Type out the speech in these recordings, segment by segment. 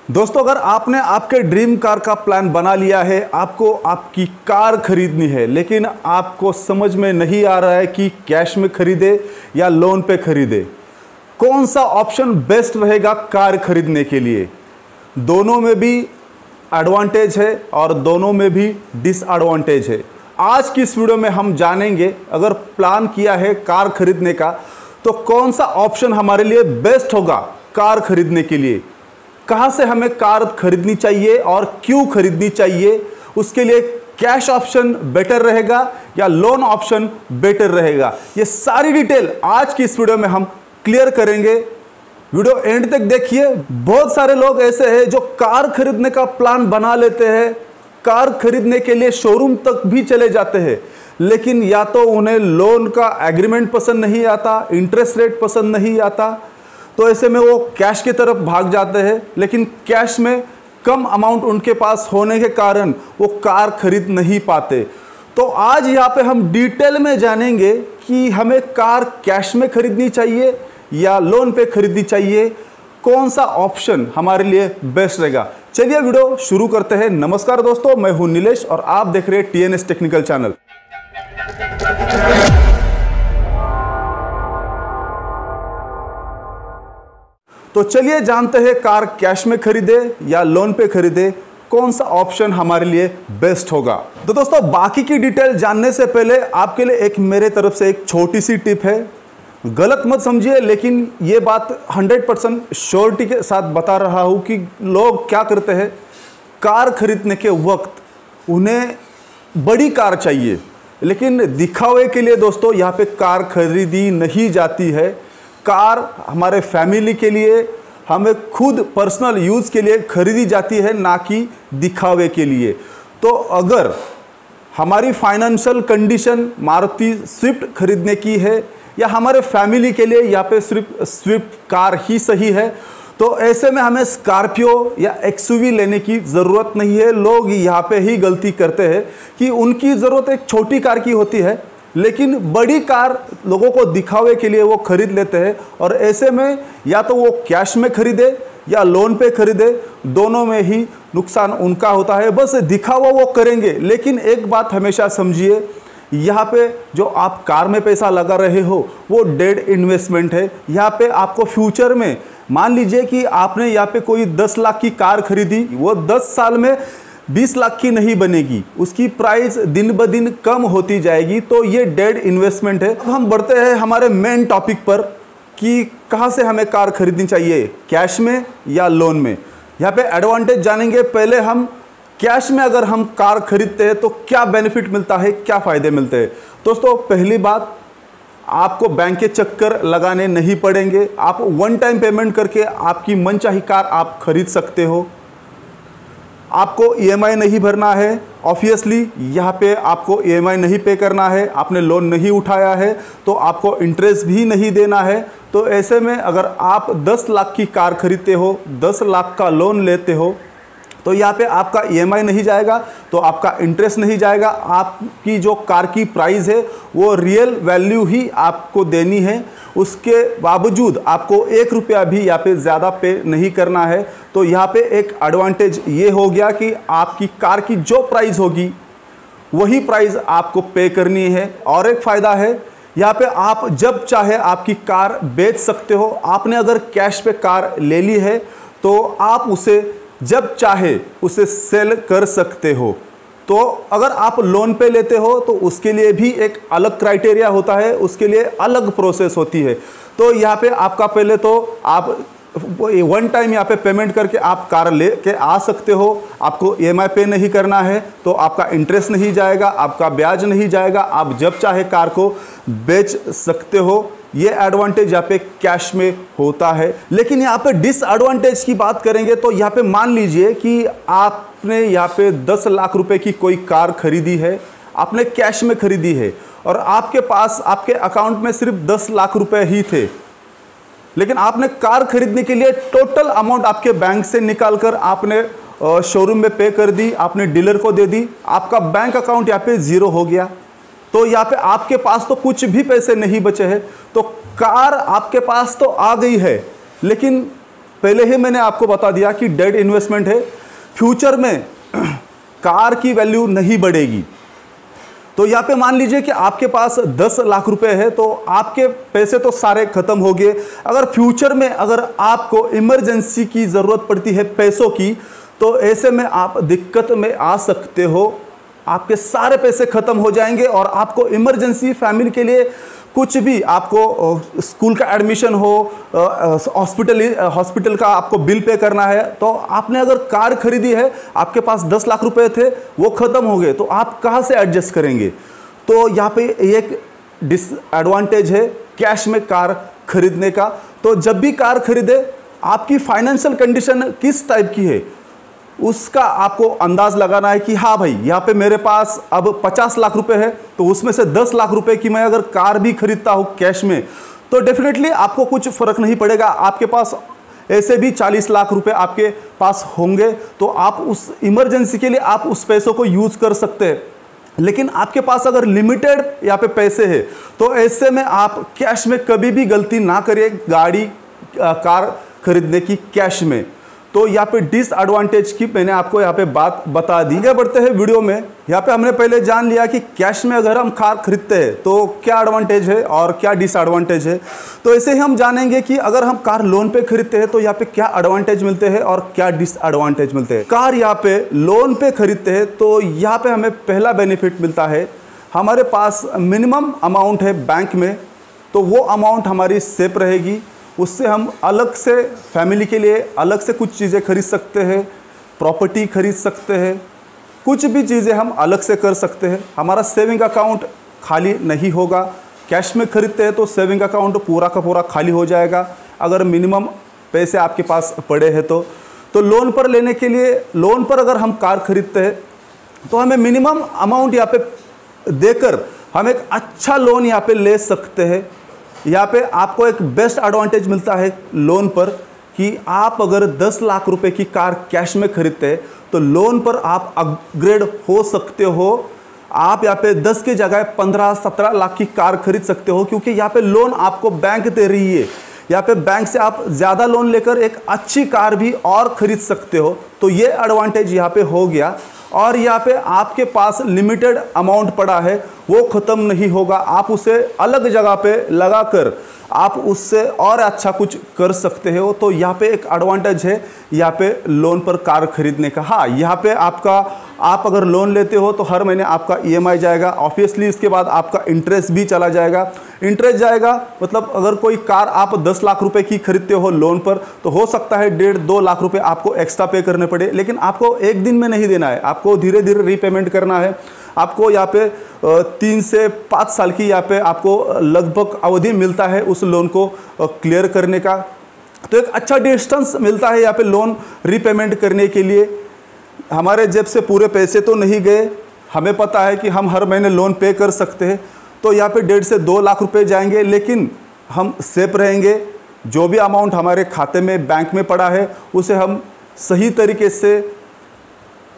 दोस्तों, अगर आपने आपके ड्रीम कार का प्लान बना लिया है, आपको आपकी कार खरीदनी है, लेकिन आपको समझ में नहीं आ रहा है कि कैश में खरीदे या लोन पे खरीदे, कौन सा ऑप्शन बेस्ट रहेगा कार खरीदने के लिए। दोनों में भी एडवांटेज है और दोनों में भी डिसएडवांटेज है। आज की इस वीडियो में हम जानेंगे, अगर प्लान किया है कार खरीदने का तो कौन सा ऑप्शन हमारे लिए बेस्ट होगा कार खरीदने के लिए, कहां से हमें कार खरीदनी चाहिए और क्यों खरीदनी चाहिए, उसके लिए कैश ऑप्शन बेटर रहेगा या लोन ऑप्शन बेटर रहेगा। ये सारी डिटेल आज की इस वीडियो में हम क्लियर करेंगे। वीडियो एंड तक देखिए। बहुत सारे लोग ऐसे हैं जो कार खरीदने का प्लान बना लेते हैं, कार खरीदने के लिए शोरूम तक भी चले जाते हैं, लेकिन या तो उन्हें लोन का एग्रीमेंट पसंद नहीं आता, इंटरेस्ट रेट पसंद नहीं आता, तो ऐसे में वो कैश की तरफ भाग जाते हैं। लेकिन कैश में कम अमाउंट उनके पास होने के कारण वो कार खरीद नहीं पाते। तो आज यहाँ पे हम डिटेल में जानेंगे कि हमें कार कैश में खरीदनी चाहिए या लोन पे खरीदनी चाहिए, कौन सा ऑप्शन हमारे लिए बेस्ट रहेगा। चलिए वीडियो शुरू करते हैं। नमस्कार दोस्तों, मैं हूं नीलेश और आप देख रहे हैं TNS टेक्निकल चैनल। तो चलिए जानते हैं कार कैश में खरीदे या लोन पे खरीदे, कौन सा ऑप्शन हमारे लिए बेस्ट होगा। तो दोस्तों, बाकी की डिटेल जानने से पहले आपके लिए एक मेरे तरफ से एक छोटी सी टिप है। गलत मत समझिए, लेकिन ये बात 100% श्योरिटी के साथ बता रहा हूँ कि लोग क्या करते हैं, कार खरीदने के वक्त उन्हें बड़ी कार चाहिए, लेकिन दिखावे के लिए दोस्तों यहाँ पे कार खरीदी नहीं जाती है। कार हमारे फैमिली के लिए, हमें खुद पर्सनल यूज़ के लिए खरीदी जाती है, ना कि दिखावे के लिए। तो अगर हमारी फाइनेंशियल कंडीशन मारुति स्विफ्ट खरीदने की है या हमारे फैमिली के लिए यहाँ पे सिर्फ स्विफ्ट कार ही सही है, तो ऐसे में हमें स्कॉर्पियो या XUV लेने की ज़रूरत नहीं है। लोग यहाँ पे ही गलती करते हैं कि उनकी ज़रूरत एक छोटी कार की होती है, लेकिन बड़ी कार लोगों को दिखावे के लिए वो खरीद लेते हैं। और ऐसे में या तो वो कैश में खरीदे या लोन पे खरीदे, दोनों में ही नुकसान उनका होता है। बस दिखावा वो करेंगे, लेकिन एक बात हमेशा समझिए, यहाँ पे जो आप कार में पैसा लगा रहे हो वो डेड इन्वेस्टमेंट है। यहाँ पे आपको फ्यूचर में, मान लीजिए कि आपने यहाँ पे कोई 10 लाख की कार खरीदी, वो 10 साल में 20 लाख की नहीं बनेगी, उसकी प्राइस दिन ब दिन कम होती जाएगी। तो ये डेड इन्वेस्टमेंट है। अब हम बढ़ते हैं हमारे मेन टॉपिक पर कि कहाँ से हमें कार खरीदनी चाहिए, कैश में या लोन में। यहाँ पे एडवांटेज जानेंगे। पहले हम कैश में अगर हम कार खरीदते हैं तो क्या बेनिफिट मिलता है, क्या फ़ायदे मिलते हैं। दोस्तों, पहली बात, आपको बैंक के चक्कर लगाने नहीं पड़ेंगे। आप वन टाइम पेमेंट करके आपकी मनचाही कार आप खरीद सकते हो। आपको EMI नहीं भरना है। ऑब्वियसली यहाँ पे आपको EMI नहीं पे करना है। आपने लोन नहीं उठाया है तो आपको इंटरेस्ट भी नहीं देना है। तो ऐसे में अगर आप 10 लाख की कार खरीदते हो, 10 लाख का लोन लेते हो, तो यहाँ पे आपका EMI नहीं जाएगा, तो आपका इंटरेस्ट नहीं जाएगा। आपकी जो कार की प्राइस है वो रियल वैल्यू ही आपको देनी है। उसके बावजूद आपको 1 रुपया भी यहाँ पे ज़्यादा पे नहीं करना है। तो यहाँ पे एक एडवांटेज ये हो गया कि आपकी कार की जो प्राइस होगी वही प्राइस आपको पे करनी है। और एक फ़ायदा है, यहाँ पे आप जब चाहे आपकी कार बेच सकते हो। आपने अगर कैश पे कार ले ली है तो आप उसे जब चाहे उसे सेल कर सकते हो। तो अगर आप लोन पे लेते हो तो उसके लिए भी एक अलग क्राइटेरिया होता है, उसके लिए अलग प्रोसेस होती है। तो यहाँ पे आपका पहले तो आप वन टाइम यहाँ पे पेमेंट करके आप कार ले के आ सकते हो। आपको EMI पे नहीं करना है, तो आपका इंटरेस्ट नहीं जाएगा, आपका ब्याज नहीं जाएगा। आप जब चाहे कार को बेच सकते हो। ये एडवांटेज यहाँ पे कैश में होता है। लेकिन यहाँ पे डिसएडवांटेज की बात करेंगे तो यहाँ पे मान लीजिए कि आपने यहाँ पे 10 लाख रुपए की कोई कार खरीदी है, आपने कैश में खरीदी है और आपके पास, आपके अकाउंट में सिर्फ 10 लाख रुपए ही थे, लेकिन आपने कार खरीदने के लिए टोटल अमाउंट आपके बैंक से निकाल कर आपने शोरूम में पे कर दी, आपने डीलर को दे दी। आपका बैंक अकाउंट यहाँ पे 0 हो गया। तो यहाँ पे आपके पास तो कुछ भी पैसे नहीं बचे हैं। तो कार आपके पास तो आ गई है, लेकिन पहले ही मैंने आपको बता दिया कि डेट इन्वेस्टमेंट है, फ्यूचर में कार की वैल्यू नहीं बढ़ेगी। तो यहाँ पे मान लीजिए कि आपके पास 10 लाख रुपए है, तो आपके पैसे तो सारे खत्म हो गए। अगर फ्यूचर में अगर आपको इमरजेंसी की ज़रूरत पड़ती है पैसों की, तो ऐसे में आप दिक्कत में आ सकते हो। आपके सारे पैसे खत्म हो जाएंगे और आपको इमरजेंसी फैमिली के लिए कुछ भी, आपको स्कूल का एडमिशन हो, हॉस्पिटल का आपको बिल पे करना है, तो आपने अगर कार खरीदी है, आपके पास 10 लाख रुपए थे, वो खत्म हो गए, तो आप कहाँ से एडजस्ट करेंगे? तो यहाँ पे एक डिसएडवांटेज है कैश में कार खरीदने का। तो जब भी कार खरीदे, आपकी फाइनेंशियल कंडीशन किस टाइप की है उसका आपको अंदाज लगाना है कि हाँ भाई, यहाँ पे मेरे पास अब 50 लाख रुपए है, तो उसमें से 10 लाख रुपए की मैं अगर कार भी खरीदता हूँ कैश में, तो डेफिनेटली आपको कुछ फर्क नहीं पड़ेगा। आपके पास ऐसे भी 40 लाख रुपए आपके पास होंगे, तो आप उस इमरजेंसी के लिए आप उस पैसों को यूज कर सकते हैं। लेकिन आपके पास अगर लिमिटेड यहाँ पे पैसे है, तो ऐसे में आप कैश में कभी भी गलती ना करिए गाड़ी कार खरीदने की कैश में। तो यहाँ पे डिसएडवांटेज की मैंने आपको यहाँ पे बात बता दी। आगे बढ़ते हैं वीडियो में। यहाँ पे हमने पहले जान लिया कि कैश में अगर हम कार खरीदते हैं तो क्या एडवांटेज है और क्या डिसएडवांटेज है। तो ऐसे ही हम जानेंगे कि अगर हम कार लोन पे खरीदते हैं तो यहाँ पे क्या एडवांटेज मिलते हैं और क्या डिसएडवांटेज मिलते हैं। कार यहाँ पे लोन पे खरीदते हैं तो यहाँ पे हमें पहला बेनिफिट मिलता है, हमारे पास मिनिमम अमाउंट है बैंक में, तो वो अमाउंट हमारी सेफ रहेगी। उससे हम अलग से फैमिली के लिए अलग से कुछ चीज़ें खरीद सकते हैं, प्रॉपर्टी खरीद सकते हैं, कुछ भी चीज़ें हम अलग से कर सकते हैं। हमारा सेविंग अकाउंट खाली नहीं होगा। कैश में खरीदते हैं तो सेविंग अकाउंट पूरा का पूरा खाली हो जाएगा अगर मिनिमम पैसे आपके पास पड़े हैं तो लोन पर लेने के लिए, लोन पर अगर हम कार खरीदते हैं तो हमें मिनिमम अमाउंट यहाँ पे देकर हम एक अच्छा लोन यहाँ पे ले सकते हैं। यहाँ पे आपको एक बेस्ट एडवांटेज मिलता है लोन पर कि आप अगर 10 लाख रुपए की कार कैश में खरीदते हैं तो लोन पर आप अपग्रेड हो सकते हो। आप यहाँ पे 10 की जगह 15-17 लाख की कार खरीद सकते हो, क्योंकि यहाँ पे लोन आपको बैंक दे रही है। यहाँ पे बैंक से आप ज़्यादा लोन लेकर एक अच्छी कार भी और ख़रीद सकते हो। तो ये एडवांटेज यहाँ पे हो गया। और यहाँ पे आपके पास लिमिटेड अमाउंट पड़ा है, वो ख़त्म नहीं होगा। आप उसे अलग जगह पे लगाकर आप उससे और अच्छा कुछ कर सकते हो। तो यहाँ पे एक एडवांटेज है यहाँ पे लोन पर कार खरीदने का। हाँ, यहाँ पे आप अगर लोन लेते हो तो हर महीने आपका EMI जाएगा। ऑब्वियसली इसके बाद आपका इंटरेस्ट भी चला जाएगा। इंटरेस्ट जाएगा मतलब अगर कोई कार आप 10 लाख रुपए की खरीदते हो लोन पर, तो हो सकता है 1.5-2 लाख रुपए आपको एक्स्ट्रा पे करने पड़े, लेकिन आपको एक दिन में नहीं देना है, आपको धीरे धीरे रीपेमेंट करना है। आपको यहाँ पे 3 से 5 साल की यहाँ पे आपको लगभग अवधि मिलता है उस लोन को क्लियर करने का। तो एक अच्छा डिस्टेंस मिलता है यहाँ पे लोन रीपेमेंट करने के लिए। हमारे जेब से पूरे पैसे तो नहीं गए, हमें पता है कि हम हर महीने लोन पे कर सकते हैं। तो यहाँ पे 1.5 से 2 लाख रुपए जाएंगे, लेकिन हम सेफ रहेंगे। जो भी अमाउंट हमारे खाते में बैंक में पड़ा है उसे हम सही तरीके से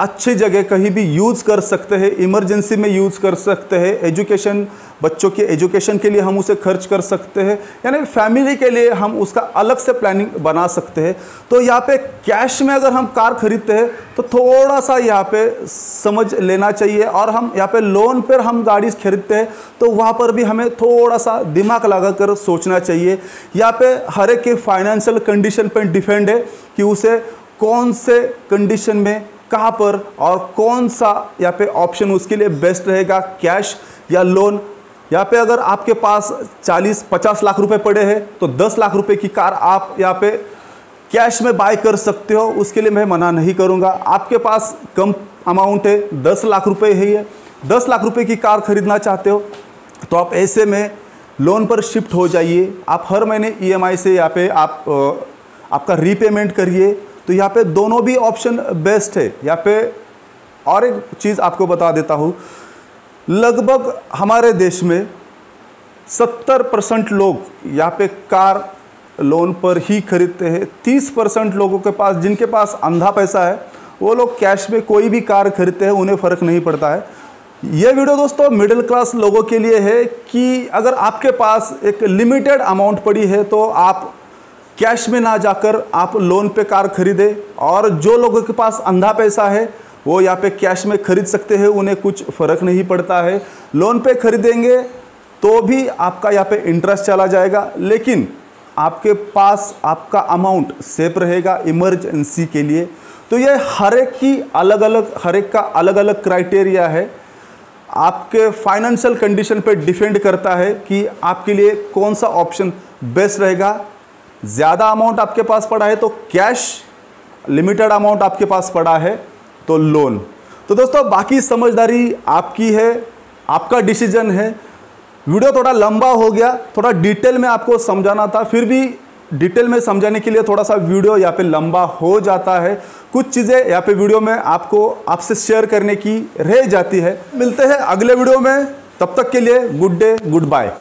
अच्छी जगह कहीं भी यूज़ कर सकते हैं, इमरजेंसी में यूज़ कर सकते हैं, एजुकेशन, बच्चों के एजुकेशन के लिए हम उसे खर्च कर सकते हैं, यानी फैमिली के लिए हम उसका अलग से प्लानिंग बना सकते हैं। तो यहाँ पे कैश में अगर हम कार खरीदते हैं तो थोड़ा सा यहाँ पे समझ लेना चाहिए। और हम यहाँ पे लोन पर हम गाड़ी खरीदते हैं तो वहाँ पर भी हमें थोड़ा सा दिमाग लगा कर सोचना चाहिए। यहाँ पे हर एक के फाइनेंशियल कंडीशन पर डिपेंड है कि उसे कौन से कंडीशन में, कहाँ पर और कौन सा यहाँ पे ऑप्शन उसके लिए बेस्ट रहेगा, कैश या लोन। यहाँ पे अगर आपके पास 40-50 लाख रुपए पड़े हैं तो 10 लाख रुपए की कार आप यहाँ पे कैश में बाय कर सकते हो, उसके लिए मैं मना नहीं करूँगा। आपके पास कम अमाउंट है, 10 लाख रुपए ही है, 10 लाख रुपए की कार खरीदना चाहते हो तो आप ऐसे में लोन पर शिफ्ट हो जाइए। आप हर महीने EMI से यहाँ पे आपका रीपेमेंट करिए। तो यहाँ पे दोनों भी ऑप्शन बेस्ट है। यहाँ पे और एक चीज़ आपको बता देता हूँ, लगभग हमारे देश में 70% लोग यहाँ पे कार लोन पर ही खरीदते हैं। 30% लोगों के पास, जिनके पास अंधा पैसा है, वो लोग कैश में कोई भी कार खरीदते हैं, उन्हें फ़र्क नहीं पड़ता है। ये वीडियो दोस्तों मिडिल क्लास लोगों के लिए है कि अगर आपके पास एक लिमिटेड अमाउंट पड़ी है तो आप कैश में ना जाकर आप लोन पे कार खरीदें। और जो लोगों के पास अंधा पैसा है वो यहाँ पे कैश में खरीद सकते हैं, उन्हें कुछ फ़र्क नहीं पड़ता है। लोन पे खरीदेंगे तो भी आपका यहाँ पे इंटरेस्ट चला जाएगा, लेकिन आपके पास आपका अमाउंट सेफ रहेगा इमरजेंसी के लिए। तो ये हर एक का अलग अलग क्राइटेरिया है। आपके फाइनेंशियल कंडीशन पे डिपेंड करता है कि आपके लिए कौन सा ऑप्शन बेस्ट रहेगा। ज़्यादा अमाउंट आपके पास पड़ा है तो कैश, लिमिटेड अमाउंट आपके पास पड़ा है तो लोन। तो दोस्तों बाकी समझदारी आपकी है, आपका डिसीजन है। वीडियो थोड़ा लंबा हो गया, थोड़ा डिटेल में आपको समझाना था, फिर भी डिटेल में समझाने के लिए थोड़ा सा वीडियो यहाँ पे लंबा हो जाता है। कुछ चीज़ें यहाँ पे वीडियो में आपसे शेयर करने की रह जाती है। मिलते हैं अगले वीडियो में, तब तक के लिए गुड डे, गुड बाय।